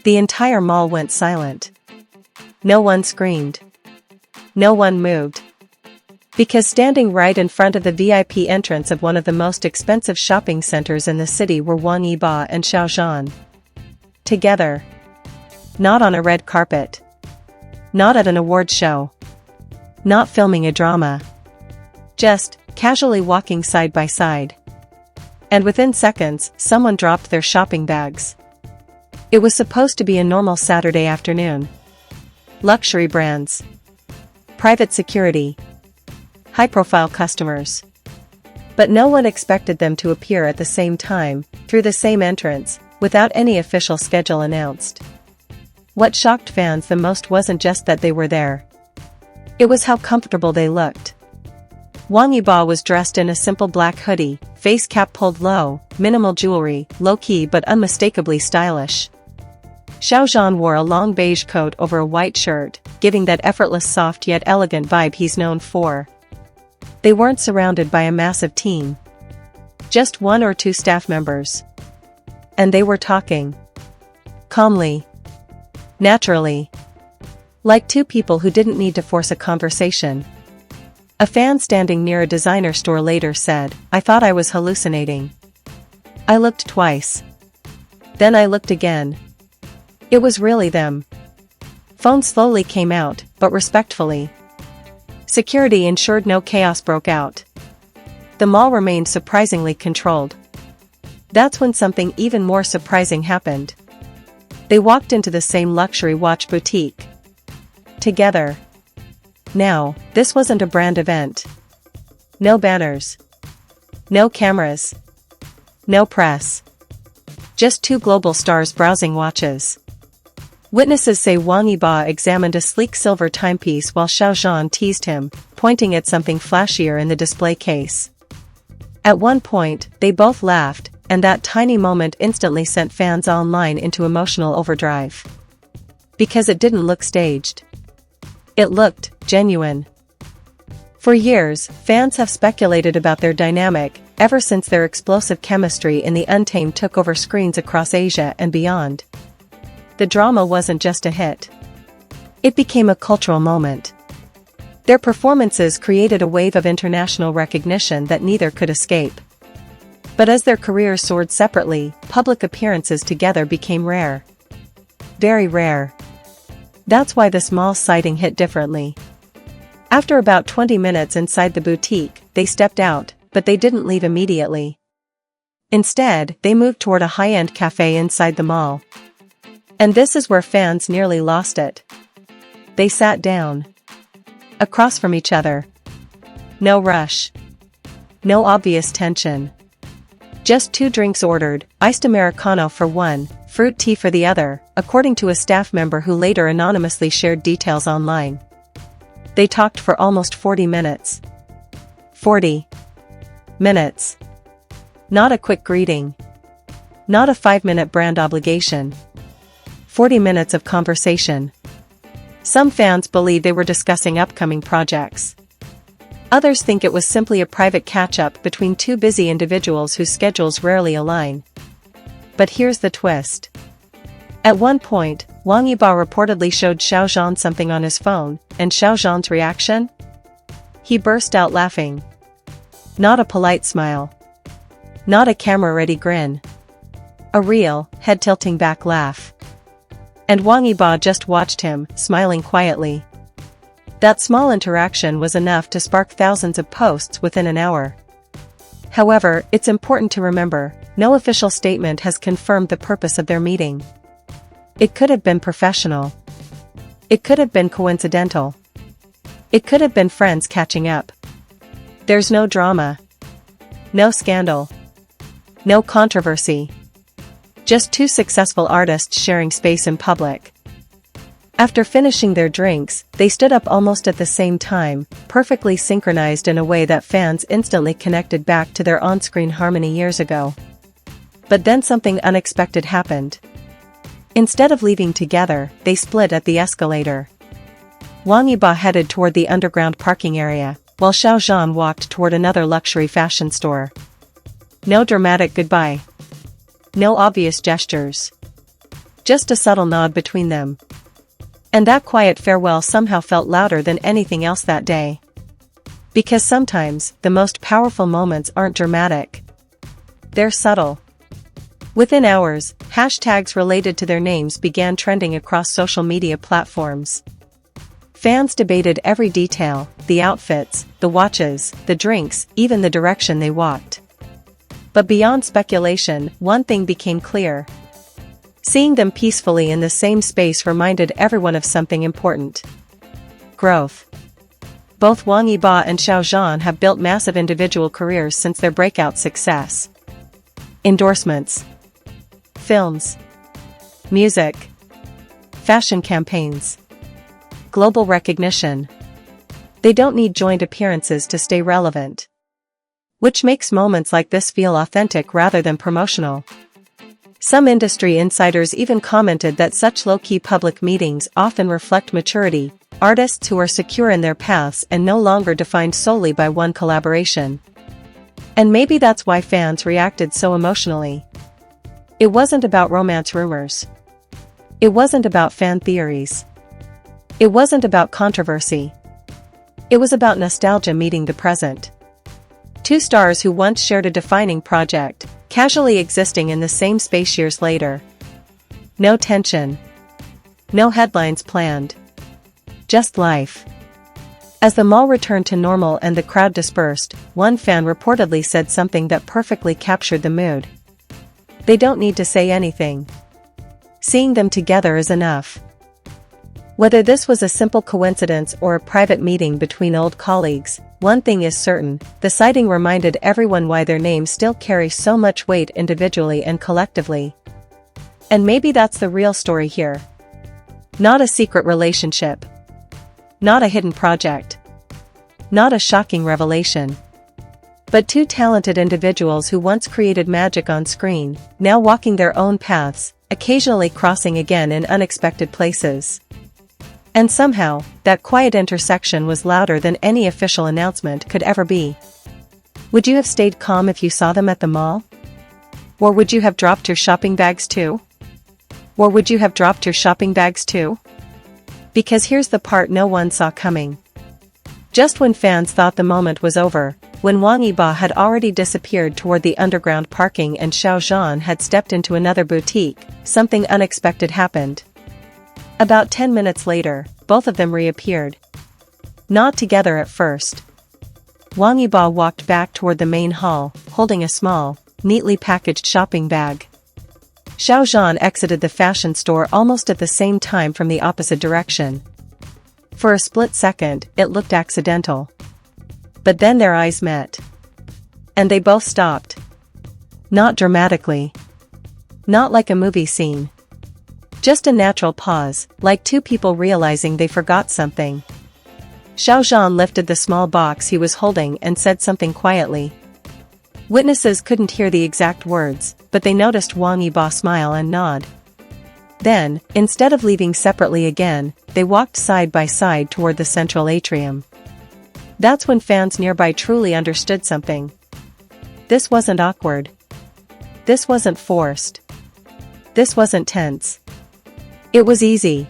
The entire mall went silent. No one screamed. No one moved. Because standing right in front of the VIP entrance of one of the most expensive shopping centers in the city were Wang Yibo and Xiao Zhan. Together. Not on a red carpet. Not at an award show. Not filming a drama. Just casually walking side by side. And within seconds, someone dropped their shopping bags. It was supposed to be a normal Saturday afternoon. Luxury brands. Private security. High-profile customers. But no one expected them to appear at the same time, through the same entrance, without any official schedule announced. What shocked fans the most wasn't just that they were there. It was how comfortable they looked. Wang Yibo was dressed in a simple black hoodie, face cap pulled low, minimal jewelry, low-key but unmistakably stylish. Xiao Zhan wore a long beige coat over a white shirt, giving that effortless soft yet elegant vibe he's known for. They weren't surrounded by a massive team. Just one or two staff members. And they were talking. Calmly. Naturally. Like two people who didn't need to force a conversation. A fan standing near a designer store later said, "I thought I was hallucinating. I looked twice. Then I looked again. It was really them." Phones slowly came out, but respectfully. Security ensured no chaos broke out. The mall remained surprisingly controlled. That's when something even more surprising happened. They walked into the same luxury watch boutique. Together. Now, this wasn't a brand event. No banners. No cameras. No press. Just two global stars browsing watches. Witnesses say Wang Yibo examined a sleek silver timepiece while Xiao Zhan teased him, pointing at something flashier in the display case. At one point, they both laughed, and that tiny moment instantly sent fans online into emotional overdrive. Because it didn't look staged. It looked genuine. For years, fans have speculated about their dynamic, ever since their explosive chemistry in the Untamed took over screens across Asia and beyond. The drama wasn't just a hit. It became a cultural moment. Their performances created a wave of international recognition that neither could escape. But as their careers soared separately, public appearances together became rare. Very rare. That's why the small sighting hit differently. After about 20 minutes inside the boutique, they stepped out, but they didn't leave immediately. Instead, they moved toward a high-end cafe inside the mall. And this is where fans nearly lost it. They sat down. Across from each other. No rush. No obvious tension. Just two drinks ordered, iced Americano for one, fruit tea for the other, according to a staff member who later anonymously shared details online. They talked for almost 40 minutes. 40 minutes. Not a quick greeting. Not a 5-minute brand obligation. 40 minutes of conversation. Some fans believe they were discussing upcoming projects. Others think it was simply a private catch-up between two busy individuals whose schedules rarely align. But here's the twist. At one point, Wang Yibo reportedly showed Xiao Zhan something on his phone, and Xiao Zhan's reaction? He burst out laughing. Not a polite smile. Not a camera-ready grin. A real, head-tilting back laugh. And Wang Yibo just watched him, smiling quietly. That small interaction was enough to spark thousands of posts within an hour. However, it's important to remember, no official statement has confirmed the purpose of their meeting. It could have been professional. It could have been coincidental. It could have been friends catching up. There's no drama. No scandal. No controversy. Just two successful artists sharing space in public. After finishing their drinks, they stood up almost at the same time, perfectly synchronized in a way that fans instantly connected back to their on-screen harmony years ago. But then something unexpected happened. Instead of leaving together, they split at the escalator. Wang Yibo headed toward the underground parking area, while Xiao Zhan walked toward another luxury fashion store. No dramatic goodbye. No obvious gestures. Just a subtle nod between them. And that quiet farewell somehow felt louder than anything else that day. Because sometimes, the most powerful moments aren't dramatic. They're subtle. Within hours, hashtags related to their names began trending across social media platforms. Fans debated every detail, the outfits, the watches, the drinks, even the direction they walked. But beyond speculation, one thing became clear. Seeing them peacefully in the same space reminded everyone of something important. Growth. Both Wang Yibo and Xiao Zhan have built massive individual careers since their breakout success. Endorsements. Films. Music. Fashion campaigns. Global recognition. They don't need joint appearances to stay relevant. Which makes moments like this feel authentic rather than promotional. Some industry insiders even commented that such low-key public meetings often reflect maturity, artists who are secure in their paths and no longer defined solely by one collaboration. And maybe that's why fans reacted so emotionally. It wasn't about romance rumors. It wasn't about fan theories. It wasn't about controversy. It was about nostalgia meeting the present. Two stars who once shared a defining project, casually existing in the same space years later. No tension. No headlines planned. Just life. As the mall returned to normal and the crowd dispersed, one fan reportedly said something that perfectly captured the mood. They don't need to say anything. Seeing them together is enough. Whether this was a simple coincidence or a private meeting between old colleagues, one thing is certain, the sighting reminded everyone why their names still carry so much weight individually and collectively. And maybe that's the real story here. Not a secret relationship. Not a hidden project. Not a shocking revelation. But two talented individuals who once created magic on screen, now walking their own paths, occasionally crossing again in unexpected places. And somehow, that quiet intersection was louder than any official announcement could ever be. Would you have stayed calm if you saw them at the mall? Or would you have dropped your shopping bags too? Because here's the part no one saw coming. Just when fans thought the moment was over, when Wang Yibo had already disappeared toward the underground parking and Xiao Zhan had stepped into another boutique, something unexpected happened. About 10 minutes later, both of them reappeared. Not together at first. Wang Yibo walked back toward the main hall, holding a small, neatly packaged shopping bag. Xiao Zhan exited the fashion store almost at the same time from the opposite direction. For a split second, it looked accidental. But then their eyes met. And they both stopped. Not dramatically. Not like a movie scene. Just a natural pause, like two people realizing they forgot something. Xiao Zhan lifted the small box he was holding and said something quietly. Witnesses couldn't hear the exact words, but they noticed Wang Yibo smile and nod. Then, instead of leaving separately again, they walked side by side toward the central atrium. That's when fans nearby truly understood something. This wasn't awkward. This wasn't forced. This wasn't tense. It was easy,